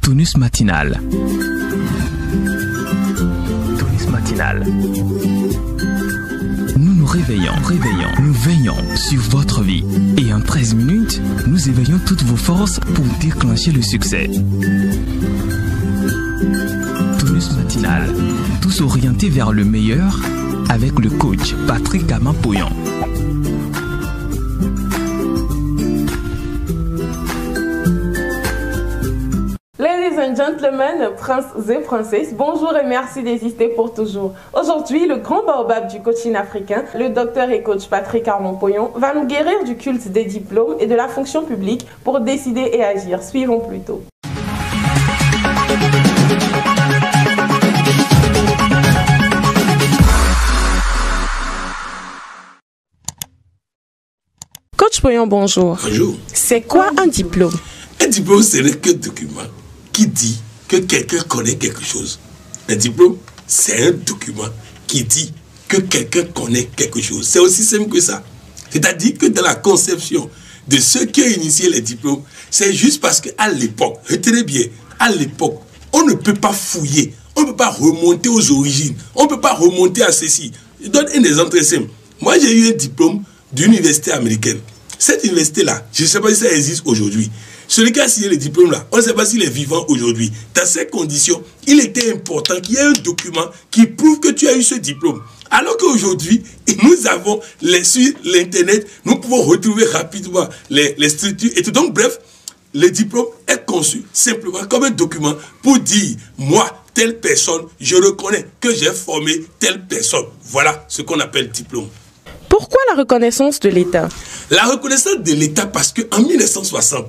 Tonus matinal. Tonus matinal. Nous nous réveillons, nous veillons sur votre vie. Et en 13 minutes, nous éveillons toutes vos forces pour déclencher le succès. Tonus matinal. Tous orientés vers le meilleur avec le coach Patrick Amapoyon. Ladies and gentlemen, princes et princesses, bonjour et merci d'exister pour toujours. Aujourd'hui, le grand baobab du coaching africain, le docteur et coach Patrick Amapoyon, va nous guérir du culte des diplômes et de la fonction publique pour décider et agir. Suivons plutôt. Coach Poyon, bonjour. Bonjour. C'est quoi un diplôme? Un diplôme, ce n'est qu'un document qui dit que quelqu'un connaît quelque chose. Un diplôme, c'est un document qui dit que quelqu'un connaît quelque chose. C'est aussi simple que ça. C'est-à-dire que dans la conception de ceux qui ont initié les diplômes, c'est juste parce qu'à l'époque, retenez bien, à l'époque, on ne peut pas fouiller, on ne peut pas remonter aux origines, on ne peut pas remonter à ceci. Je donne un exemple très simple. Moi, j'ai eu un diplôme d'université américaine. Cette université-là, je ne sais pas si ça existe aujourd'hui. Celui qui a signé le diplôme-là, on ne sait pas s'il est vivant aujourd'hui. Dans ces conditions, il était important qu'il y ait un document qui prouve que tu as eu ce diplôme. Alors qu'aujourd'hui, nous avons sur l'Internet, nous pouvons retrouver rapidement les structures et tout. Donc, bref, le diplôme est conçu simplement comme un document pour dire, moi, telle personne, je reconnais que j'ai formé telle personne. Voilà ce qu'on appelle diplôme. Pourquoi la reconnaissance de l'État? La reconnaissance de l'État parce qu'en 1960,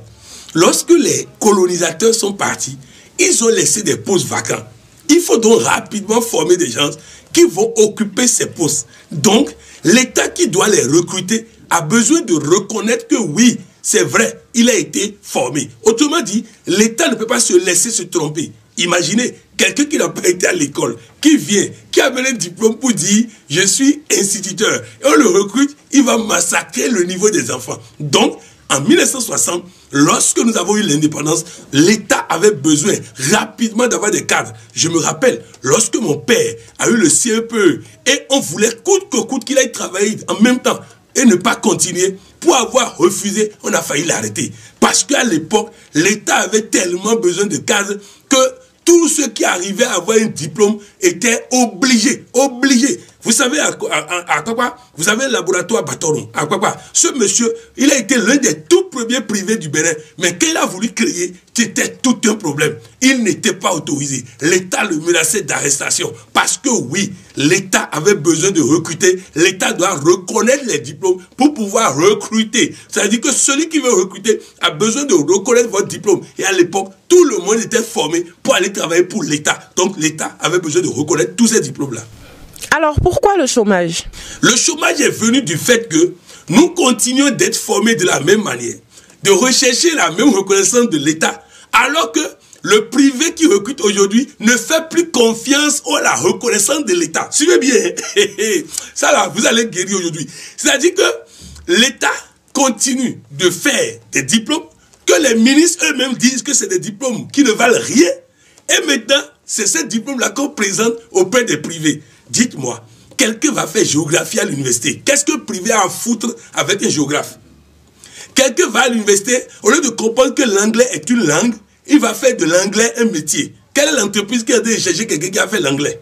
lorsque les colonisateurs sont partis, ils ont laissé des postes vacants. Il faut donc rapidement former des gens qui vont occuper ces postes. Donc, l'État qui doit les recruter a besoin de reconnaître que oui, c'est vrai, il a été formé. Autrement dit, l'État ne peut pas se laisser se tromper. Imaginez quelqu'un qui n'a pas été à l'école, qui vient, qui a un diplôme pour dire « je suis instituteur ». Et on le recrute, il va massacrer le niveau des enfants. Donc, en 1960, lorsque nous avons eu l'indépendance, l'État avait besoin rapidement d'avoir des cadres. Je me rappelle, lorsque mon père a eu le CEPE et on voulait coûte que coûte qu'il aille travailler en même temps et ne pas continuer, pour avoir refusé, on a failli l'arrêter. Parce qu'à l'époque, l'État avait tellement besoin de cadres que tous ceux qui arrivaient à avoir un diplôme étaient obligés. Vous savez à quoi? Vous avez un laboratoire Batoron. À quoi? Ce monsieur, il a été l'un des tout premiers privés du Bénin. Mais quand il a voulu créer, c'était tout un problème. Il n'était pas autorisé. L'État le menaçait d'arrestation. Parce que oui, l'État avait besoin de recruter. L'État doit reconnaître les diplômes pour pouvoir recruter. C'est-à-dire que celui qui veut recruter a besoin de reconnaître votre diplôme. Et à l'époque, tout le monde était formé pour aller travailler pour l'État. Donc l'État avait besoin de reconnaître tous ces diplômes-là. Alors pourquoi le chômage? Le chômage est venu du fait que nous continuons d'être formés de la même manière, de rechercher la même reconnaissance de l'État, alors que le privé qui recrute aujourd'hui ne fait plus confiance à la reconnaissance de l'État. Suivez bien, ça là, vous allez guérir aujourd'hui. C'est-à-dire que l'État continue de faire des diplômes que les ministres eux-mêmes disent que c'est des diplômes qui ne valent rien. Et maintenant, c'est ces diplômes-là qu'on présente auprès des privés. Dites-moi, quelqu'un va faire géographie à l'université. Qu'est-ce que le privé a à foutre avec un géographe? Quelqu'un va à l'université, au lieu de comprendre que l'anglais est une langue, il va faire de l'anglais un métier. Quelle est l'entreprise qui a dû chercher quelqu'un qui a fait l'anglais?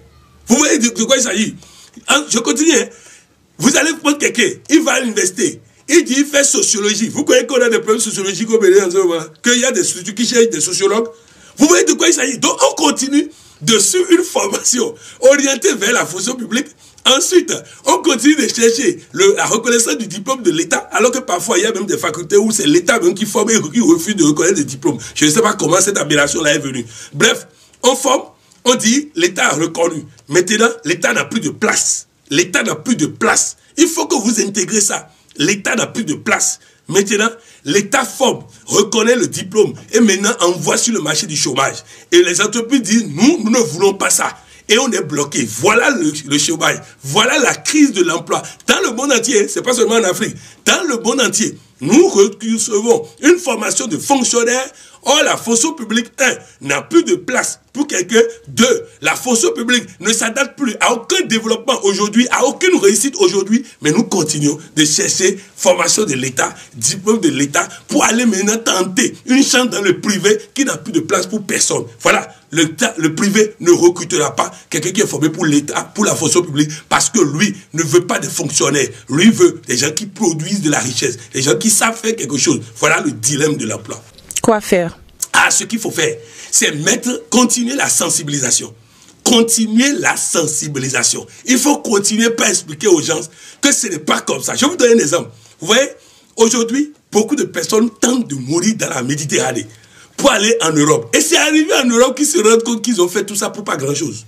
Vous voyez de quoi il s'agit? Je continue. Vous allez prendre quelqu'un, il va à l'université, il dit il fait sociologie. Vous croyez qu'on a des problèmes sociologiques au Bénin en ce moment? Qu'il y a des structures qui cherchent des sociologues? Vous voyez de quoi il s'agit? Donc on continue de suivre une formation orientée vers la fonction publique. Ensuite, on continue de chercher la reconnaissance du diplôme de l'État, alors que parfois il y a même des facultés où c'est l'État même qui forme et qui refuse de reconnaître des diplômes. Je ne sais pas comment cette aberration-là est venue. Bref, on forme, on dit l'État a reconnu. Maintenant, l'État n'a plus de place. L'État n'a plus de place. Il faut que vous intégrez ça. L'État n'a plus de place. Maintenant, l'État forme, reconnaît le diplôme et maintenant envoie sur le marché du chômage. Et les entreprises disent, nous ne voulons pas ça. Et on est bloqué. Voilà le chômage. Voilà la crise de l'emploi. Dans le monde entier, ce n'est pas seulement en Afrique. Dans le monde entier, nous recevons une formation de fonctionnaires. Or, la fonction publique, 1, n'a plus de place pour quelqu'un. 2, la fonction publique ne s'adapte plus à aucun développement aujourd'hui, à aucune réussite aujourd'hui. Mais nous continuons de chercher formation de l'État, diplôme de l'État, pour aller maintenant tenter une chance dans le privé qui n'a plus de place pour personne. Voilà, le privé ne recrutera pas quelqu'un qui est formé pour l'État, pour la fonction publique, parce que lui ne veut pas de fonctionnaires. Lui veut des gens qui produisent de la richesse, des gens qui savent faire quelque chose. Voilà le dilemme de l'emploi. Quoi faire? Ce qu'il faut faire, c'est continuer la sensibilisation. Continuer la sensibilisation. Il faut continuer par expliquer aux gens que ce n'est pas comme ça. Je vais vous donner un exemple. Vous voyez, aujourd'hui, beaucoup de personnes tentent de mourir dans la Méditerranée pour aller en Europe. Et c'est arrivé en Europe qu'ils se rendent compte qu'ils ont fait tout ça pour pas grand-chose.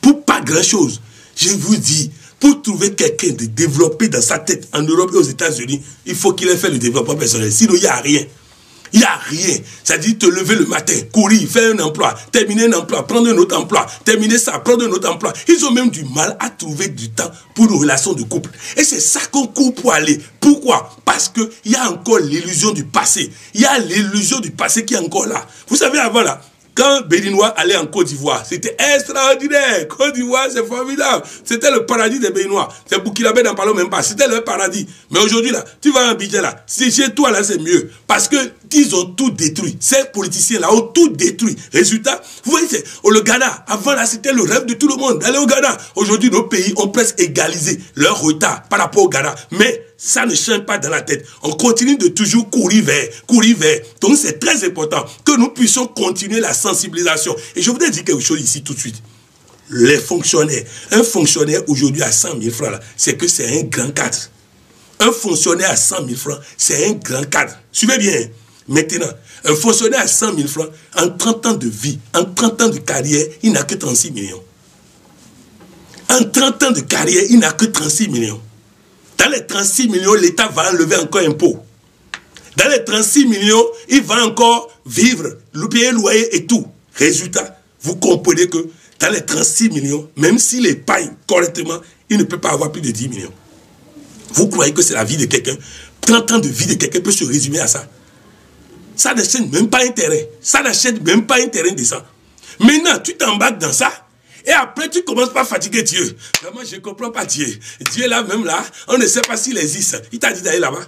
Pour pas grand-chose. Je vous dis, pour trouver quelqu'un de développé dans sa tête en Europe et aux États-Unis, il faut qu'il ait fait le développement personnel. Sinon, il n'y a rien. Il n'y a rien. C'est-à-dire te lever le matin, courir, faire un emploi, terminer un emploi, prendre un autre emploi, terminer ça, prendre un autre emploi. Ils ont même du mal à trouver du temps pour une relation de couple. Et c'est ça qu'on court pour aller. Pourquoi? Parce qu'il y a encore l'illusion du passé. Il y a l'illusion du passé qui est encore là. Vous savez, avant là, quand Béninois allait en Côte d'Ivoire, c'était extraordinaire. Côte d'Ivoire, c'est formidable. C'était le paradis des Béninois. C'est Burkinabé, n'en parlons même pas. C'était le paradis. Mais aujourd'hui, là, tu vas à Abidjan, là. C'est chez toi, là, c'est mieux. Parce que ils ont tout détruit. Ces politiciens-là ont tout détruit. Résultat, vous voyez, le Ghana, avant, là, c'était le rêve de tout le monde d'aller au Ghana. Aujourd'hui, nos pays ont presque égalisé leur retard par rapport au Ghana. Mais ça ne change pas dans la tête. On continue de toujours courir vers. Donc, c'est très important que nous puissions continuer la sensibilisation. Et je voudrais dire quelque chose ici tout de suite. Les fonctionnaires. Un fonctionnaire aujourd'hui à 100 000 francs, c'est que c'est un grand cadre. Un fonctionnaire à 100 000 francs, c'est un grand cadre. Suivez bien. Maintenant, un fonctionnaire à 100 000 francs, en 30 ans de vie, en 30 ans de carrière, il n'a que 36 millions. En 30 ans de carrière, il n'a que 36 millions. Dans les 36 millions, l'État va enlever encore un impôt. Dans les 36 millions, il va encore vivre, payer le loyer et tout. Résultat, vous comprenez que dans les 36 millions, même s'il épargne correctement, il ne peut pas avoir plus de 10 millions. Vous croyez que c'est la vie de quelqu'un? 30 ans de vie de quelqu'un peut se résumer à ça? Ça n'achète même pas un terrain. Ça n'achète même pas un terrain décent. Maintenant, tu t'embarques dans ça. Et après, tu commences par fatiguer Dieu. Vraiment, je ne comprends pas Dieu. Dieu là, même là, on ne sait pas s'il existe. Il t'a dit d'aller là-bas.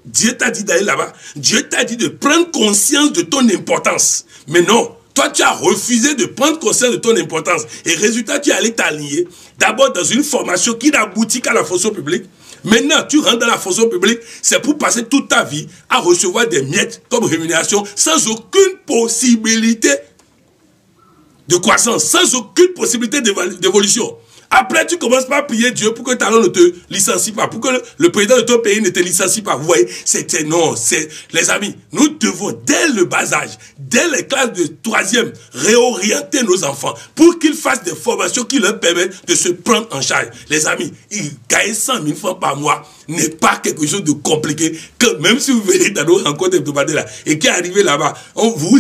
Dieu t'a dit d'aller là-bas. Dieu t'a dit de prendre conscience de ton importance. Mais non, toi, tu as refusé de prendre conscience de ton importance. Et résultat, tu es allé t'aligner. D'abord dans une formation qui n'aboutit qu'à la fonction publique. Maintenant, tu rentres dans la fonction publique, c'est pour passer toute ta vie à recevoir des miettes comme rémunération sans aucune possibilité de croissance, sans aucune possibilité d'évolution. Après, tu commences par prier Dieu pour que talent ne te licencie pas, pour que le président de ton pays ne te licencie pas. Vous voyez, les amis, nous devons, dès le bas âge, dès les classes de 3e, réorienter nos enfants pour qu'ils fassent des formations qui leur permettent de se prendre en charge. Les amis, gagner 100 000 francs par mois n'est pas quelque chose de compliqué, que même si vous venez dans nos rencontres hebdomadaires là, et qui est arrivé là-bas, vous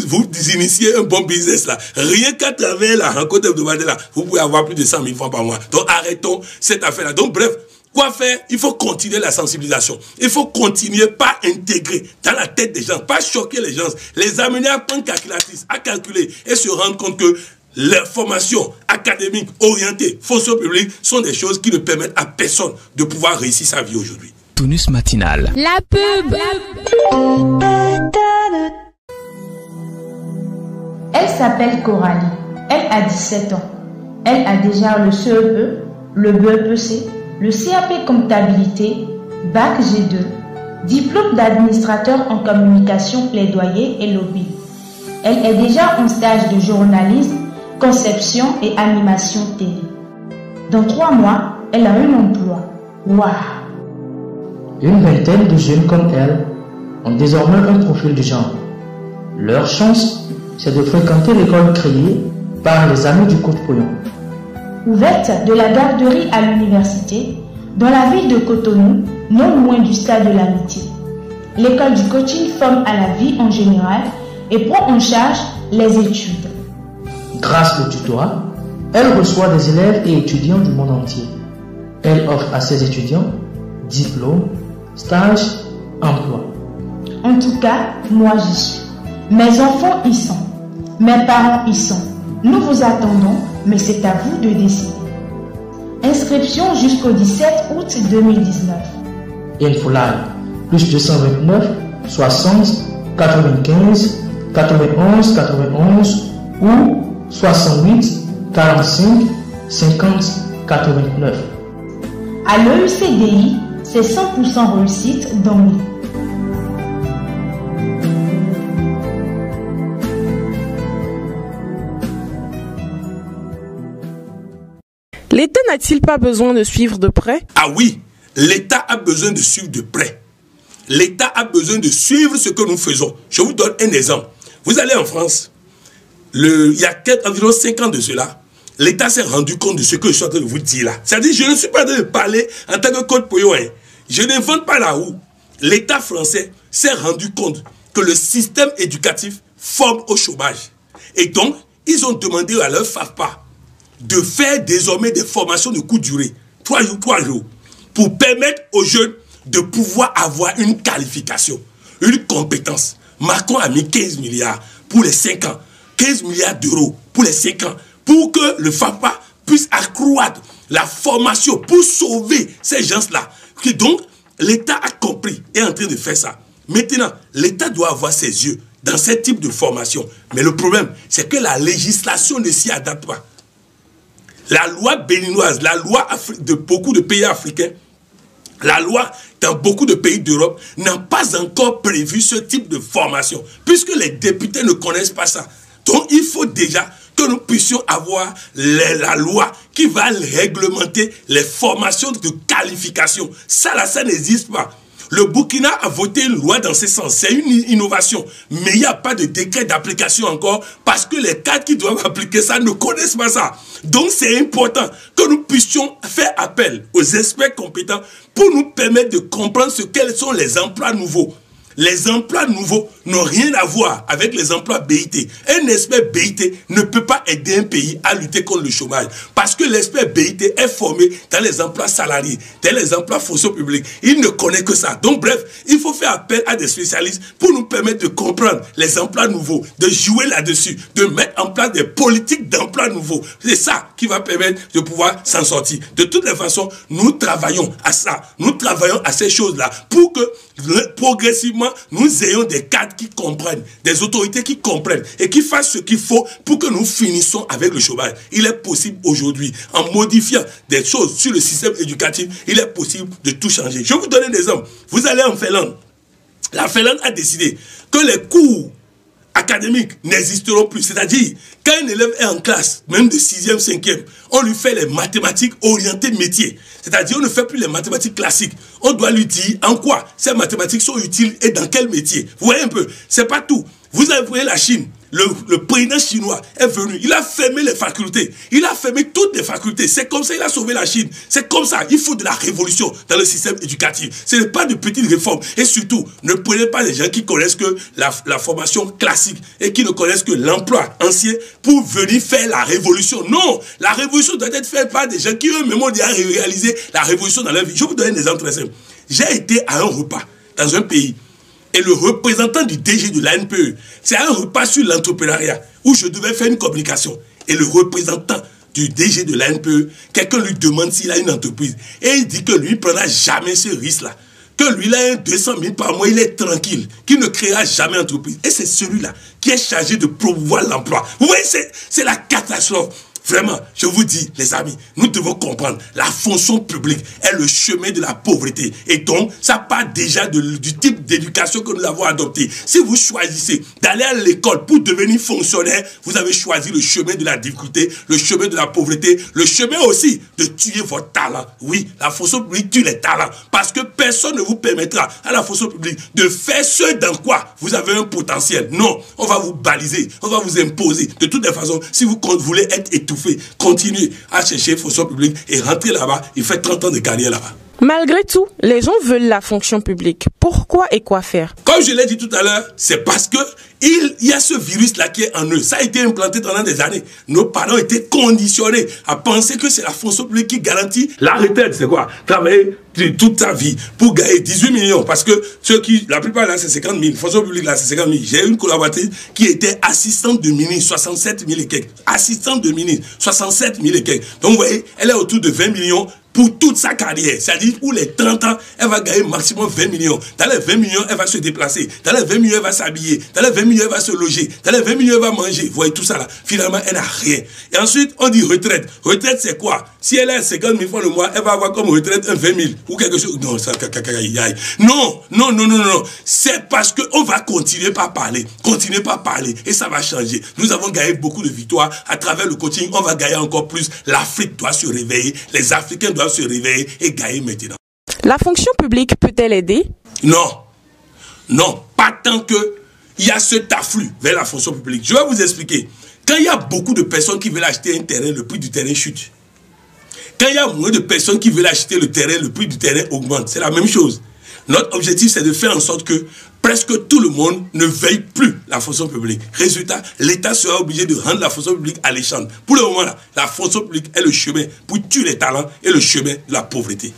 initiez un bon business là, rien qu'à travers la rencontre hebdomadaire là, vous pouvez avoir plus de 100 000 francs par mois. Donc arrêtons cette affaire-là. Donc bref, quoi faire? Il faut continuer la sensibilisation. Il faut continuer par intégrer dans la tête des gens, pas choquer les gens, les amener à prendre calculatrice, à calculer et se rendre compte que les formations académiques orientées, fonction publique, sont des choses qui ne permettent à personne de pouvoir réussir sa vie aujourd'hui. Tonus matinal. La pub. Elle s'appelle Coralie. Elle a 17 ans. Elle a déjà le CEP, le BEPC, le CAP comptabilité, Bac G2, diplôme d'administrateur en communication, plaidoyer et lobby. Elle est déjà en stage de journalisme, conception et animation télé. Dans 3 mois, elle a un emploi. Waouh! Une vingtaine de jeunes comme elle ont désormais un profil de genre. Leur chance, c'est de fréquenter l'école créée par les amis du Coach Poyon. Ouverte de la garderie à l'université, dans la ville de Cotonou, non loin du stade de l'amitié. L'école du coaching forme à la vie en général et prend en charge les études. Grâce au tutorat, elle reçoit des élèves et étudiants du monde entier. Elle offre à ses étudiants diplômes, stages, emplois. En tout cas, moi j'y suis. Mes enfants y sont. Mes parents y sont. Nous vous attendons, mais c'est à vous de décider. Inscription jusqu'au 17 août 2019. Infoline, plus 229 60 95 91 91 ou 68 45 50 89. À l'EUCDI, c'est 100% réussite dans l'île. L'État n'a-t-il pas besoin de suivre de près? Ah oui, l'État a besoin de suivre de près. L'État a besoin de suivre ce que nous faisons. Je vous donne un exemple. Vous allez en France, il y a environ 5 ans de cela, l'État s'est rendu compte de ce que je suis en train de vous dire là. C'est-à-dire, je ne suis pas en train de parler en tant que Code Poyon. Je n'invente pas la roue. L'État français s'est rendu compte que le système éducatif forme au chômage. Et donc, ils ont demandé à leur FAFPA de faire désormais des formations de courte durée, 3 jours, pour permettre aux jeunes de pouvoir avoir une qualification, une compétence. Macron a mis 15 milliards pour les 5 ans, 15 milliards d'euros pour les 5 ans, pour que le FAFPA puisse accroître la formation pour sauver ces gens-là. Donc, l'État a compris et est en train de faire ça. Maintenant, l'État doit avoir ses yeux dans ce type de formation. Mais le problème, c'est que la législation ne s'y adapte pas. La loi béninoise, la loi de beaucoup de pays africains, la loi dans beaucoup de pays d'Europe n'a pas encore prévu ce type de formation, puisque les députés ne connaissent pas ça. Donc il faut déjà que nous puissions avoir la loi qui va réglementer les formations de qualification. Ça là, ça n'existe pas. Le Burkina a voté une loi dans ce sens. C'est une innovation. Mais il n'y a pas de décret d'application encore parce que les cadres qui doivent appliquer ça ne connaissent pas ça. Donc c'est important que nous puissions faire appel aux experts compétents pour nous permettre de comprendre quels sont les emplois nouveaux. Les emplois nouveaux n'ont rien à voir avec les emplois BIT. Un expert BIT ne peut pas aider un pays à lutter contre le chômage parce que l'expert BIT est formé dans les emplois salariés, dans les emplois fonction publique. Il ne connaît que ça. Donc bref, il faut faire appel à des spécialistes pour nous permettre de comprendre les emplois nouveaux, de jouer là-dessus, de mettre en place des politiques d'emplois nouveaux. C'est ça qui va permettre de pouvoir s'en sortir. De toutes les façons, nous travaillons à ça. Nous travaillons à ces choses-là pour que progressivement, nous ayons des cadres qui comprennent, des autorités qui comprennent et qui fassent ce qu'il faut pour que nous finissons avec le chômage. Il est possible aujourd'hui, en modifiant des choses sur le système éducatif, il est possible de tout changer. Je vais vous donner des exemples. Vous allez en Finlande. La Finlande a décidé que les cours académiques n'existeront plus. C'est-à-dire, quand un élève est en classe, même de 6e, 5e, on lui fait les mathématiques orientées métier. C'est-à-dire, on ne fait plus les mathématiques classiques. On doit lui dire en quoi ces mathématiques sont utiles et dans quel métier. Vous voyez un peu, c'est pas tout. Vous avez vu la Chine. Le président chinois est venu, il a fermé les facultés, il a fermé toutes les facultés. C'est comme ça qu'il a sauvé la Chine. C'est comme ça, il faut de la révolution dans le système éducatif. Ce n'est pas de petites réformes. Et surtout, ne prenez pas les gens qui connaissent que la formation classique et qui ne connaissent que l'emploi ancien pour venir faire la révolution. Non, la révolution doit être faite par des gens qui eux-mêmes ont déjà réalisé la révolution dans leur vie. Je vais vous donner des exemples très simples. J'ai été à un repas dans un pays. Et le représentant du DG de l'ANPE, c'est un repas sur l'entrepreneuriat où je devais faire une communication. Et le représentant du DG de l'ANPE, quelqu'un lui demande s'il a une entreprise. Et il dit que lui ne prendra jamais ce risque-là. Que lui, il a un 200 000 par mois, il est tranquille, qu'il ne créera jamais d'entreprise. Et c'est celui-là qui est chargé de promouvoir l'emploi. Vous voyez, c'est la catastrophe. Vraiment, je vous dis, les amis, nous devons comprendre, la fonction publique est le chemin de la pauvreté. Et donc, ça part déjà du type d'éducation que nous avons adopté. Si vous choisissez d'aller à l'école pour devenir fonctionnaire, vous avez choisi le chemin de la difficulté, le chemin de la pauvreté, le chemin aussi de tuer votre talent. Oui, la fonction publique tue les talents. Parce que personne ne vous permettra à la fonction publique de faire ce dans quoi vous avez un potentiel. Non, on va vous baliser, on va vous imposer. De toutes les façons, si vous voulez être étouffé, continuez à chercher fonction publique et rentrez là-bas. Il fait 30 ans de carrière là-bas. Malgré tout, les gens veulent la fonction publique. Pourquoi et quoi faire? Comme je l'ai dit tout à l'heure, c'est parce que il y a ce virus-là qui est en eux. Ça a été implanté pendant des années. Nos parents étaient conditionnés à penser que c'est la fonction publique qui garantit la retraite. C'est quoi? Travailler toute sa vie pour gagner 18 millions. Parce que la plupart là, c'est 50 000. Fonction publique là, c'est 50 000. J'ai une collaboratrice qui était assistante de ministre, 67 000 et quelques. Assistante de ministre, 67 000 et quelques. Donc vous voyez, elle est autour de 20 millions pour toute sa carrière. C'est-à-dire, pour les 30 ans, elle va gagner maximum 20 millions. Dans les 20 millions, elle va se déplacer. Dans les 20 millions, elle va s'habiller. Dans les 20 millions, elle va se loger. Dans les 20 millions, elle va manger. Vous voyez tout ça là. Finalement, elle n'a rien. Et ensuite, on dit retraite. Retraite, c'est quoi? Si elle a 50 000 francs le mois, elle va avoir comme retraite un 20 000 ou quelque chose. Non, ça, non. C'est parce qu'on va continuer par parler. Continuer par parler. Et ça va changer. Nous avons gagné beaucoup de victoires. À travers le coaching, on va gagner encore plus. L'Afrique doit se réveiller. Les Africains doivent se réveiller et gagner maintenant. La fonction publique peut-elle aider? Non, pas tant que il y a cet afflux vers la fonction publique. Je vais vous expliquer. Quand il y a beaucoup de personnes qui veulent acheter un terrain, le prix du terrain chute. Quand il y a moins de personnes qui veulent acheter le terrain, le prix du terrain augmente. C'est la même chose. Notre objectif, c'est de faire en sorte que presque tout le monde ne veuille plus la fonction publique. Résultat, l'État sera obligé de rendre la fonction publique alléchante. Pour le moment, là, la fonction publique est le chemin pour tuer les talents et le chemin de la pauvreté.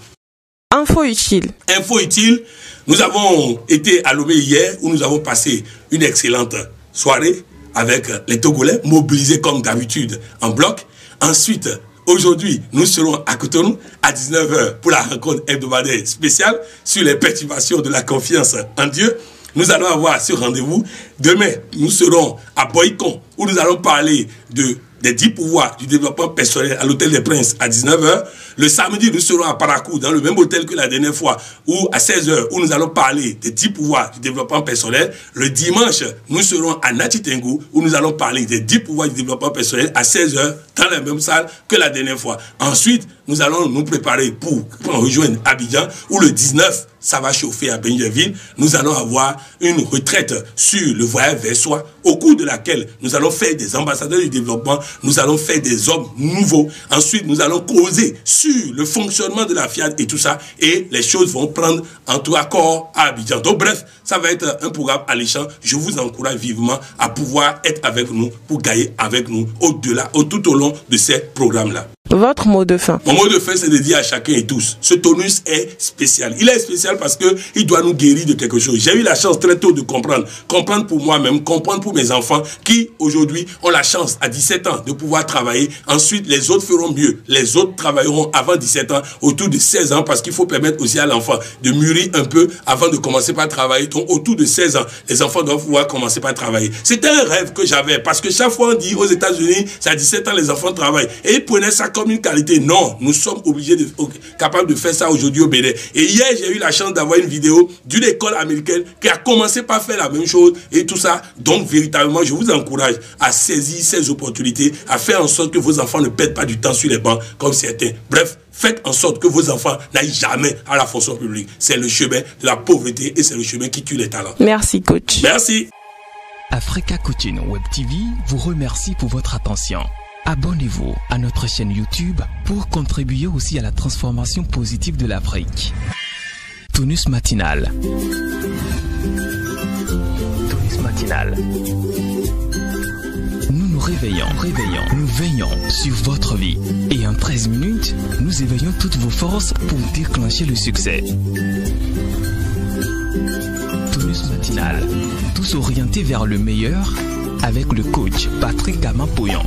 Info utile. Info utile. Nous avons été à Lomé hier où nous avons passé une excellente soirée avec les Togolais, mobilisés comme d'habitude en bloc. Ensuite, aujourd'hui, nous serons à Cotonou à 19 h pour la rencontre hebdomadaire spéciale sur les perturbations de la confiance en Dieu. Nous allons avoir ce rendez-vous. Demain, nous serons à Boycon où nous allons parler des 10 pouvoirs du développement personnel à l'Hôtel des Princes à 19 h. Le samedi, nous serons à Parakou, dans le même hôtel que la dernière fois, où à 16 h, où nous allons parler des 10 pouvoirs du développement personnel. Le dimanche, nous serons à Natitengu, où nous allons parler des 10 pouvoirs du développement personnel à 16 h, dans la même salle que la dernière fois. Ensuite, nous allons nous préparer pour rejoindre Abidjan, où le 19, ça va chauffer à Benjerville. Nous allons avoir une retraite sur le voyage vers soi, au cours de laquelle nous allons faire des ambassadeurs du développement, nous allons faire des hommes nouveaux. Ensuite, nous allons causer sur le fonctionnement de la FIAD et tout ça, et les choses vont prendre en tout accord à Abidjan. Donc bref, ça va être un programme alléchant. Je vous encourage vivement à pouvoir être avec nous pour gagner avec nous au-delà, tout au long de ces programmes-là. Votre mot de fin. Mon mot de fin, c'est de dire à chacun et tous, ce tonus est spécial. Il est spécial parce qu'il doit nous guérir de quelque chose. J'ai eu la chance très tôt de comprendre. Comprendre pour moi-même, comprendre pour mes enfants qui, aujourd'hui, ont la chance, à 17 ans, de pouvoir travailler. Ensuite, les autres feront mieux. Les autres travailleront avant 17 ans, autour de 16 ans, parce qu'il faut permettre aussi à l'enfant de mûrir un peu avant de commencer par travailler. Donc, autour de 16 ans, les enfants doivent pouvoir commencer par travailler. C'était un rêve que j'avais, parce que chaque fois on dit aux États-Unis, c'est à 17 ans, les enfants travaillent. Et ils prenaient ça comme une qualité. Non, nous sommes capables de faire ça aujourd'hui au Bénin. Et hier, j'ai eu la chance d'avoir une vidéo d'une école américaine qui a commencé par faire la même chose et tout ça. Donc, véritablement, je vous encourage à saisir ces opportunités, à faire en sorte que vos enfants ne perdent pas du temps sur les bancs comme certains. Bref, faites en sorte que vos enfants n'aillent jamais à la fonction publique. C'est le chemin de la pauvreté et c'est le chemin qui tue les talents. Merci, coach. Merci. Africa Coaching Web TV vous remercie pour votre attention. Abonnez-vous à notre chaîne YouTube pour contribuer aussi à la transformation positive de l'Afrique. Tonus matinal. Tonus matinal. Nous nous réveillons, nous veillons sur votre vie. Et en 13 minutes, nous éveillons toutes vos forces pour déclencher le succès. Tonus matinal. Tous orientés vers le meilleur avec le coach Patrick Gamampoyon.